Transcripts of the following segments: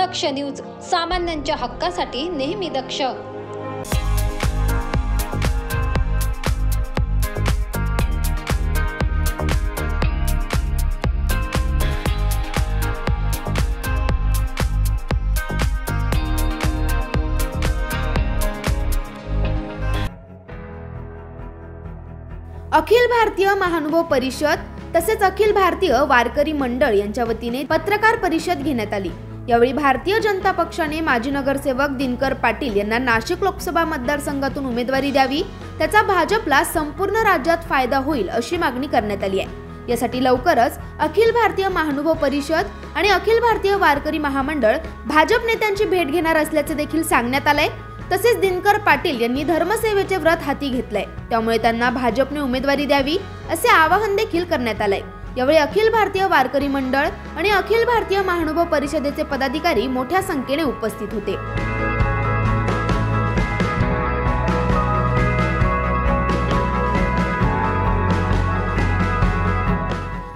दक्ष news, सामान्यांच्या हक्कासाठी नेहमी दक्ष। अखिल भारतीय महानुभव परिषद तसेच अखिल भारतीय वारकरी मंडळ यांच्या वतीने पत्रकार परिषद घेण्यात आली। यावेळी भारतीय जनता पक्षाने माजी नगरसेवक दिनकर पाटील यांना नाशिक लोकसभा मतदारसंघातून उमेदवारी द्यावी, त्याचा भाजपला संपूर्ण राज्यात फायदा होईल अशी मागणी करण्यात आली आहे। यासाठी लवकरच अखिल भारतीय महानुभव परिषद आणि अखिल भारतीय वारकरी महामंडळ भाजप नेत्यांची भेट घेणार असल्याचे देखील सांगण्यात आले। तसेच दिनकर पाटील यांनी धर्मसेवेचे व्रत हाती घेतलंय, त्यामुळे त्यांना भाजपने उमेदवारी द्यावी असे आवाहन देखील करण्यात आले। यावेळी अखिल भारतीय वारकरी मंडळ आणि अखिल भारतीय महानुभव परिषदेचे पदाधिकारी मोठ्या संख्येने उपस्थित होते।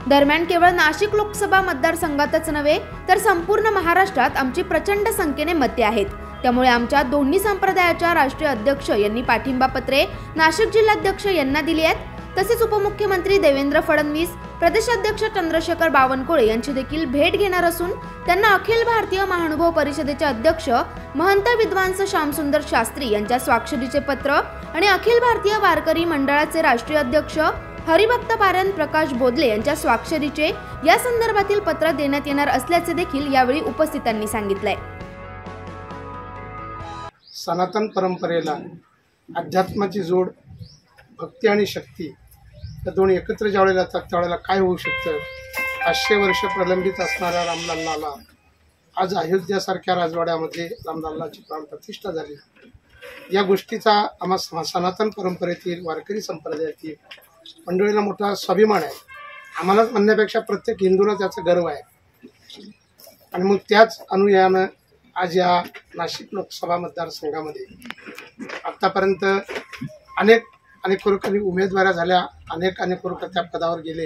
दरम्यान केवळ नाशिक लोकसभा मतदारसंघातच नव्हे तर संपूर्ण महाराष्ट्रात आमची प्रचंड संख्येने मते आहेत, त्यामुळे आमच्या दोन्ही संप्रदायाच्या राष्ट्रीय अध्यक्ष यांनी पाठिंबा पत्रे नाशिक जिल्हाध्यक्ष यांना दिली आहेत। तसेच उपमुख्यमंत्री देवेंद्र फडणवीस, प्रदेशाध्यक्ष चंद्रशेखर बावनकुळे यांची देखील भेट घेणार असून त्यांना अखिल भारतीय महानुभव परिषदेचे अध्यक्ष महंत विद्वांस श्यामसुंदर शास्त्री यांच्या स्वाक्षरीचे पत्र आणि अखिल भारतीय वारकरी मंडळाचे राष्ट्रीय अध्यक्ष हरिभक्त पारायण प्रकाश बोदले यांच्या स्वाक्षरीचे या संदर्भातील पत्र देण्यात येणार असल्याचे देखील यावेळी उपस्थितांनी सांगितले। सनातन परंपरेला अध्यात्माची जोड, भक्ती आणि शक्ती या दोन एकत्र ज्यावेळेला येतात त्यावेळेला काय होऊ शकतं। 500 वर्ष प्रलंबित असणाऱ्या रामलल्लाला आज अयोध्यासारख्या राजवाड्यामध्ये रामलल्लाची प्राणप्रतिष्ठा झाली। या गोष्टीचा आम्हा सनातन परंपरेतील वारकरी संप्रदायातील मंडळीला मोठा स्वाभिमान आहे। आम्हालाच म्हणण्यापेक्षा प्रत्येक हिंदूला त्याचा गर्व आहे। आणि मग त्याच अनुयायानं आज या नाशिक लोकसभा मतदारसंघामध्ये आतापर्यंत अनेक वर्षांनी उमेदवाऱ्या झाल्या, अनेक वर्ष त्या पदावर गेले।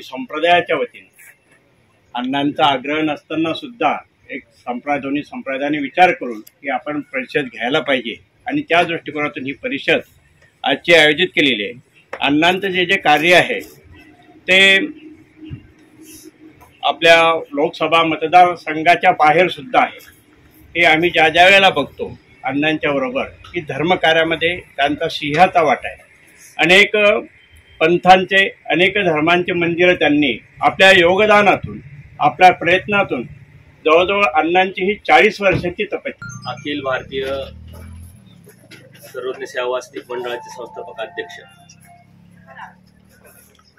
संप्रदायाच्या वतीने अण्णांचा आग्रह नसताना सुद्धा एक दोन्ही संप्रदायाने विचार करून की आपण परिषद घ्यायला पाहिजे आणि त्या दृष्टिकोनातून ही परिषद आजची आयोजित केलेली आहे। अण्णांचं जे कार्य आहे ते आपल्या लोकसभा मतदारसंघाच्या बाहेर सुद्धा आहे। हे आम्ही ज्या वेळेला बघतो अण्णांच्या बरोबर की धर्मकार्यामध्ये त्यांचा सिंहाचा वाटा आहे। अनेक पंथांचे, अनेक धर्मांचे मंदिरं त्यांनी आपल्या योगदानातून, आपल्या प्रयत्नातून जवळजवळ अण्णांची ही 40 वर्षाची तपस्या। अखिल भारतीय सर्वज्ञ सेवा वास्तविक मंडळाचे संस्थापक अध्यक्ष,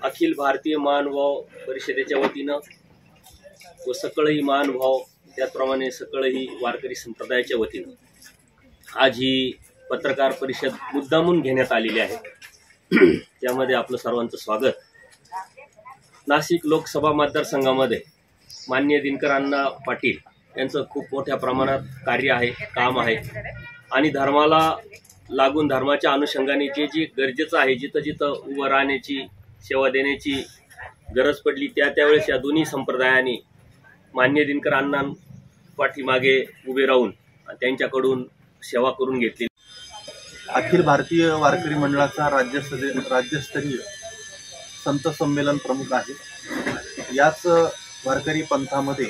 अखिल भारतीय महानुभाव परिषदेच्या वतीनं व सकळही महानुभाव त्याचप्रमाणे सकळही वारकरी संप्रदायाच्या वतीनं आज ही पत्रकार परिषद मुद्दामून घेण्यात आलेली आहे। त्यामध्ये आपलं सर्वांचं स्वागत। नाशिक लोकसभा मतदारसंघामध्ये माननीय दिनकर अण्णा पाटील यांचं खूप मोठ्या प्रमाणात कार्य आहे, काम आहे आणि धर्माला लागून धर्माच्या अनुषंगाने जे गरजेचं आहे, जिथं जिथं उभं राहण्याची, सेवा देण्याची गरज पडली त्यावेळेस या दोन्ही संप्रदायाने माननीय दिनकर अण्णा पाठीमागे उभे राहून त्यांच्याकडून सेवा करून घेतली। अखिल भारतीय वारकरी मंडळाचा राज्यस्तरीय संत संमेलन प्रमुख आहे। याच वारकरी पंथामध्ये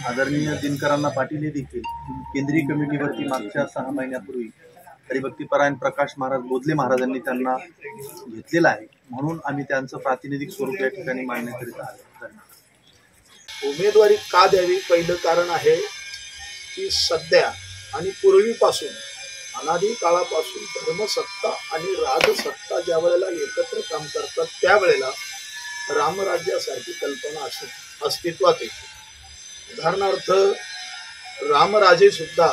आदरणीय दिनकर अण्णा पाटील हे देखील केंद्रीय कमिटीवरती मागच्या 6 महिन्यापूर्वी हरिभक्तीपरायण प्रकाश महाराज बोदले महाराजांनी त्यांना घेतलेला आहे, म्हणून आम्ही त्यांचं प्रातिनिधिक स्वरूप या ठिकाणी मागणी करीत आहोत। उमेदवारी का द्यावी? पहिलं कारण आहे की सध्या आणि पूर्वीपासून अनादी काळापासून धर्मसत्ता आणि राजसत्ता ज्या वेळेला एकत्र काम करतात त्यावेळेला रामराज्यासारखी कल्पना अस्तित्वात येते। उदाहरणार्थ रामराजे सुद्धा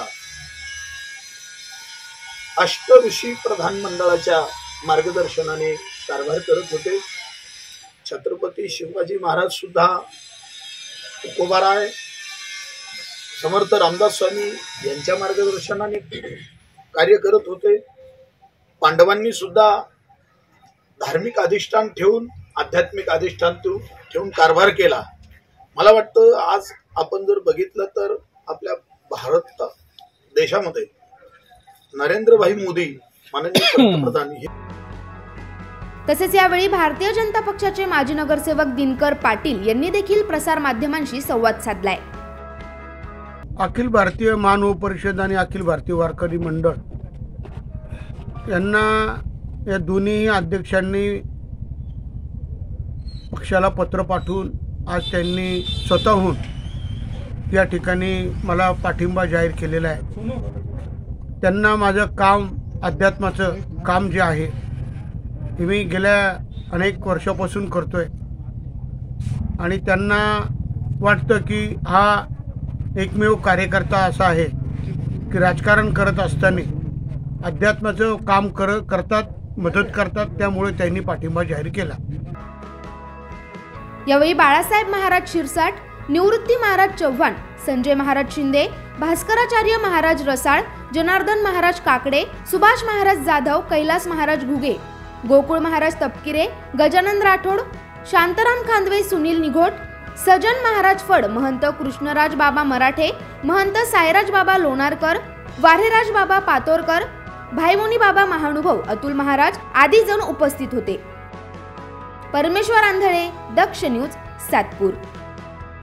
अष्टऋषी प्रधान मंडळाच्या मार्गदर्शनाने कारभार करत होते। छत्रपती शिवाजी महाराज सुद्धा तुकोबाराय, समर्थ रामदास स्वामी यांच्या मार्गदर्शनाने कार्य करत होते। पांडवांनी सुद्धा धार्मिक अधिष्ठान ठेवून, आध्यात्मिक अधिष्ठान ठेवून कारभार केला। मला वाटतं आज आपण जर बघितलं तर आपल्या भारत देशामध्ये नरेंद्रभाई मोदी माननीय पंतप्रधान हे तसेच यावेळी भारतीय जनता पक्षाचे माजी नगरसेवक दिनकर पाटील यांनी देखील प्रसार माध्यमांशी संवाद साधलाय। अखिल भारतीय मानव परिषद आणि अखिल भारतीय वारकरी मंडळ यांना या दोन्ही अध्यक्षांनी पक्षाला पत्र पाठवून आज त्यांनी स्वतःहून या ठिकाणी मला पाठिंबा जाहीर केलेला आहे। त्यांना माझं काम, अध्यात्माचं काम जे आहे हे मी गेल्या अनेक वर्षापासून करतोय आणि त्यांना वाटतं की हा एकमेव कार्यकर्ता असा आहे की राजकारण करत असताना अध्यात्माचं काम करतात, मदत करतात, त्यामुळे त्यांनी पाठिंबा जाहीर केला। यावेळी बाळासाहेब महाराज शिरसाट, निवृत्ती महाराज चव्हाण, संजय महाराज शिंदे, भास्कराचार्य महाराज रसाळ, जनार्दन महाराज काकडे, सुभाष महाराज जाधव, कैलास महाराज घुगे, गोकुळ महाराज तपकिरे, गजानन राठोड, शांताराम खांदवे, सुनील निघोट, सजन महाराज फड, महंत कृष्णराज बाबा मराठे, महंत सायराज बाबा लोणारकर, वारेराज बाबा पातोरकर, भाईमुनी बाबा महानुभव, अतुल महाराज आदी जण उपस्थित होते। परमेश्वर आंधळे, दक्ष न्यूज, सातपूर।